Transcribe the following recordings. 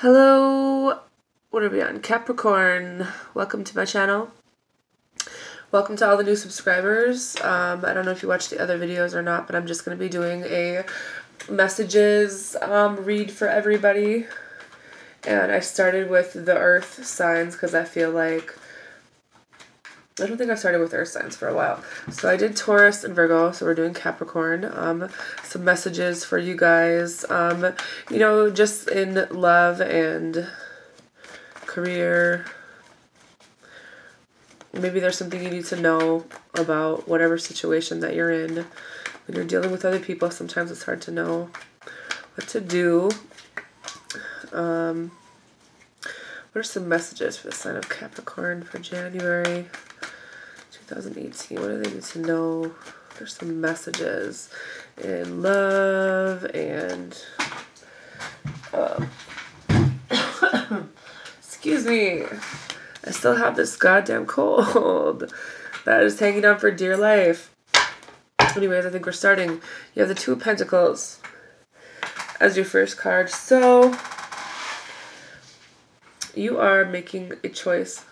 Hello, what are we on? Capricorn. Welcome to my channel. Welcome to all the new subscribers. I don't know if you watched the other videos or not, but I'm just going to be doing a messages read for everybody. And I started with the earth signs because I feel like I don't think I've started with earth signs for a while. So I did Taurus and Virgo, so we're doing Capricorn. Some messages for you guys, you know, just in love and career. Maybe there's something you need to know about whatever situation that you're in. When you're dealing with other people, sometimes it's hard to know what to do. What are some messages for the sign of Capricorn for January 2018? What do they need to know? There's some messages in love and excuse me, I still have this goddamn cold that is hanging on for dear life. Anyways, I think we're starting. You have the Two of Pentacles as your first card. So you are making a choice,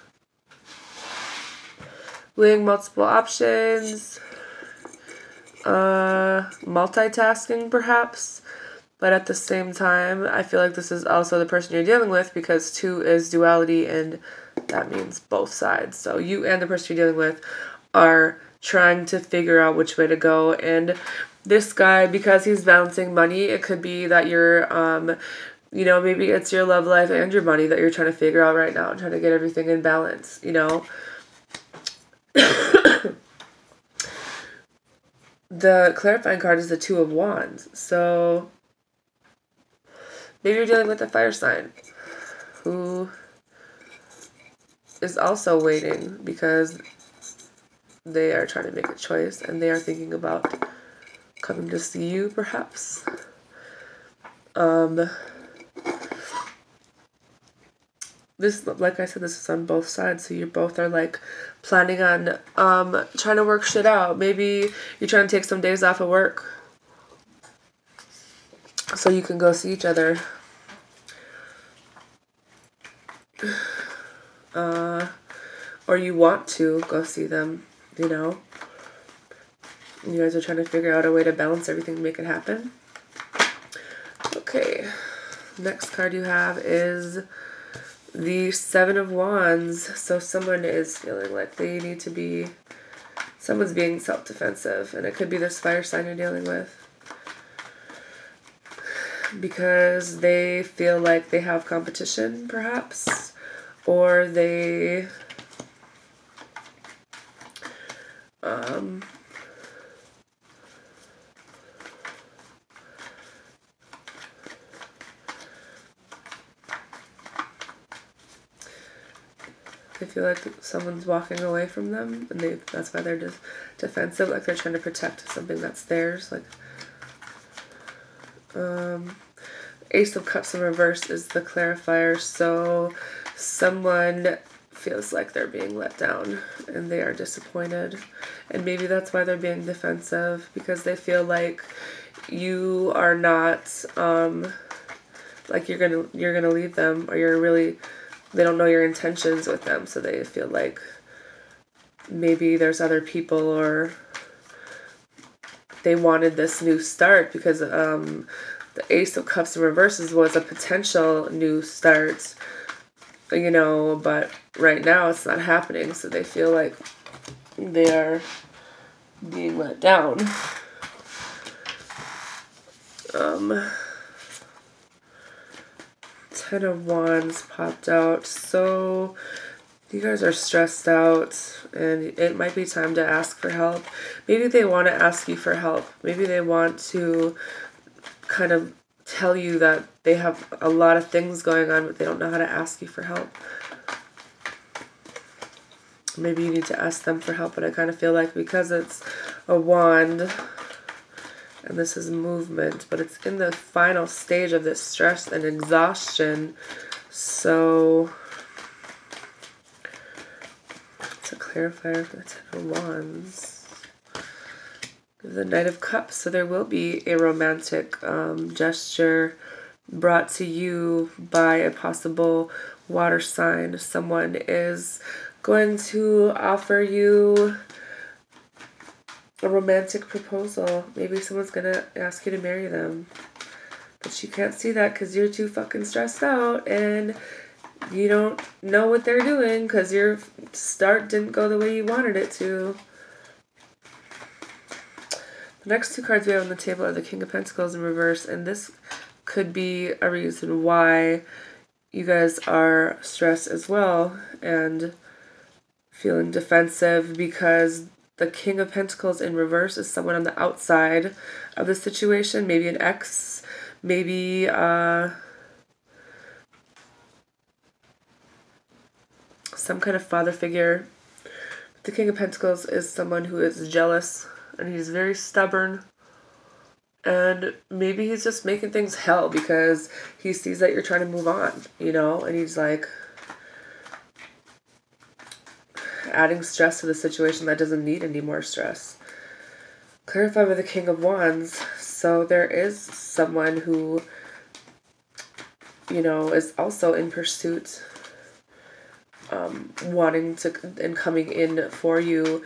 weighing multiple options, multitasking perhaps, but at the same time, I feel like this is also the person you're dealing with because two is duality and that means both sides. So you and the person you're dealing with are trying to figure out which way to go. And this guy, because he's balancing money, it could be that you're, you know, maybe it's your love life and your money that you're trying to figure out right now and trying to get everything in balance, you know. The clarifying card is the Two of Wands. So maybe you're dealing with a fire sign who is also waiting because they are trying to make a choice and they are thinking about coming to see you perhaps. This, like I said, this is on both sides, so you both are like planning on trying to work shit out. Maybe you're trying to take some days off of work so you can go see each other. Or you want to go see them, you know. You guys are trying to figure out a way to balance everything to make it happen. Okay, next card you have is the Seven of Wands. So someone is feeling like they need to be, someone's being self-defensive, and it could be this fire sign you're dealing with because they feel like they have competition perhaps, or they they feel like someone's walking away from them, and that's why they're just defensive, like they're trying to protect something that's theirs. Like, Ace of Cups in reverse is the clarifier, so someone feels like they're being let down and they are disappointed, and maybe that's why they're being defensive, because they feel like you are not like you're gonna leave them, or they don't know your intentions with them, so they feel like maybe there's other people, or they wanted this new start because the Ace of Cups in reverses was a potential new start, you know, but right now it's not happening, so they feel like they are being let down. Ten of Wands popped out, so you guys are stressed out and it might be time to ask for help. Maybe they want to ask you for help. Maybe they want to kind of tell you that they have a lot of things going on, but they don't know how to ask you for help. Maybe you need to ask them for help, but I kind of feel like because it's a wand and this is movement, but it's in the final stage of this stress and exhaustion, so it's a clarifier for the Ten of Wands. The Knight of Cups, so there will be a romantic gesture brought to you by a possible water sign. Someone is going to offer you a romantic proposal. Maybe someone's going to ask you to marry them. But you can't see that because you're too fucking stressed out and you don't know what they're doing because your start didn't go the way you wanted it to. The next two cards we have on the table are the King of Pentacles in reverse, and this could be a reason why you guys are stressed as well and feeling defensive, because the King of Pentacles in reverse is someone on the outside of the situation, maybe an ex, maybe some kind of father figure. The King of Pentacles is someone who is jealous and he's very stubborn, and maybe he's just making things hell because he sees that you're trying to move on, you know, and he's like adding stress to the situation that doesn't need any more stress. Clarified with the King of Wands. So there is someone who, you know, is also in pursuit, wanting to and coming in for you,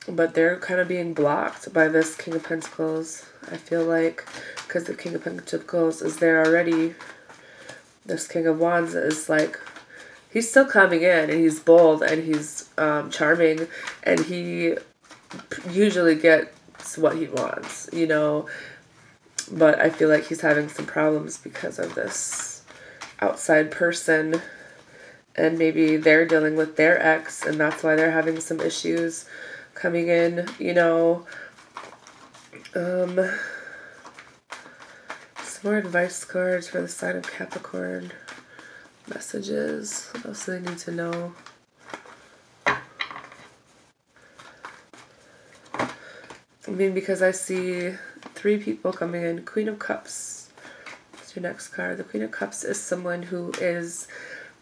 but they're kind of being blocked by this King of Pentacles, I feel like, because the King of Pentacles is there already. This King of Wands is like, he's still coming in, and he's bold, and he's charming, and he usually gets what he wants, you know, but I feel like he's having some problems because of this outside person, and maybe they're dealing with their ex, and that's why they're having some issues coming in, you know. Some more advice cards for the sign of Capricorn. Messages. What else do they need to know? I mean, because I see 3 people coming in. Queen of Cups. That's your next card. The Queen of Cups is someone who is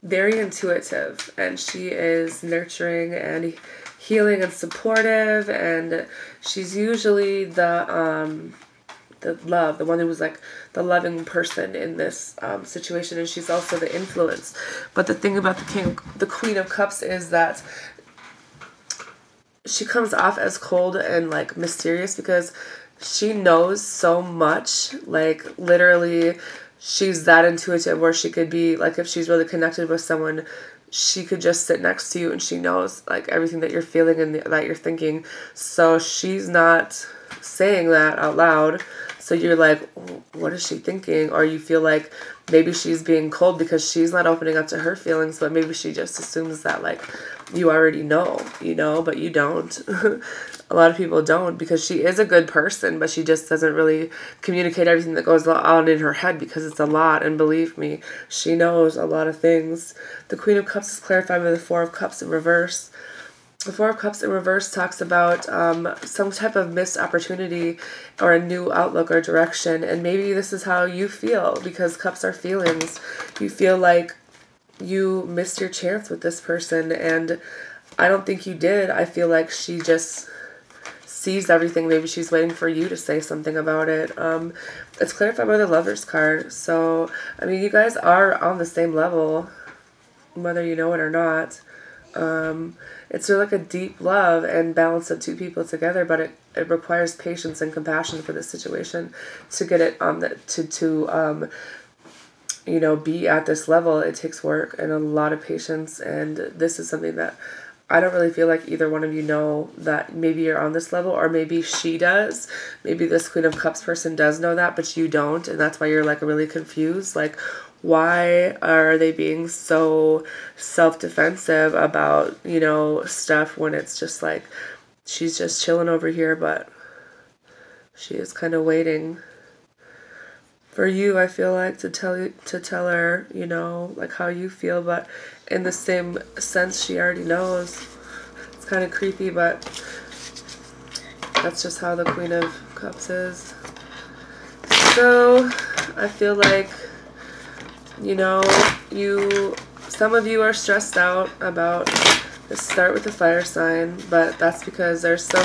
very intuitive, and she is nurturing and healing and supportive, and she's usually the one who's like the loving person in this situation, and she's also the influence. But the thing about the Queen of Cups is that she comes off as cold and like mysterious because she knows so much. Like literally, she's that intuitive where she could be like, if she's really connected with someone, she could just sit next to you and she knows like everything that you're feeling and that you're thinking. So she's not saying that out loud. So you're like, what is she thinking? Or you feel like maybe she's being cold because she's not opening up to her feelings, but maybe she just assumes that like you already know, you know, but you don't. A lot of people don't, because she is a good person, but she just doesn't really communicate everything that goes on in her head because it's a lot. And believe me, she knows a lot of things. The Queen of Cups is clarified with the Four of Cups in reverse. The Four of Cups in reverse talks about some type of missed opportunity or a new outlook or direction. And maybe this is how you feel, because cups are feelings. You feel like you missed your chance with this person, and I don't think you did. I feel like she just sees everything. Maybe she's waiting for you to say something about it. It's clarified by the Lovers card. So, I mean, you guys are on the same level, whether you know it or not. It's really like a deep love and balance of 2 people together, but it requires patience and compassion for this situation to get it on you know, be at this level. It takes work and a lot of patience, and this is something that I don't really feel like either one of you know, that maybe you're on this level, or maybe she does. Maybe this Queen of Cups person does know that, but you don't, and that's why you're like really confused. Like, why are they being so self-defensive about, you know, stuff when it's just like she's just chilling over here, but she is kind of waiting for you, I feel like, to tell her, you know, like how you feel, but in the same sense, she already knows. It's kind of creepy, but that's just how the Queen of Cups is. So I feel like, you know, some of you are stressed out about the start with the fire sign, but that's because there's some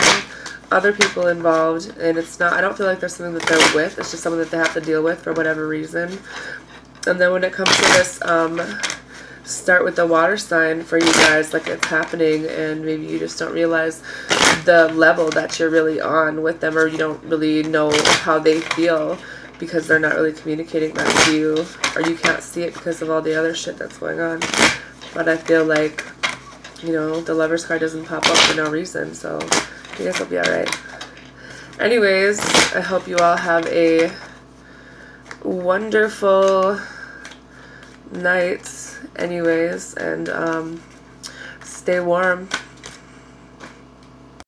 other people involved, and it's not, I don't feel like there's something that they're with, it's just something that they have to deal with for whatever reason. And then when it comes to this, start with the water sign for you guys, like it's happening, and maybe you just don't realize the level that you're really on with them, or you don't really know how they feel because they're not really communicating that to you, or you can't see it because of all the other shit that's going on. But I feel like, you know, the Lover's card doesn't pop up for no reason, so you guys will be alright. Anyways, I hope you all have a wonderful night anyways, and stay warm.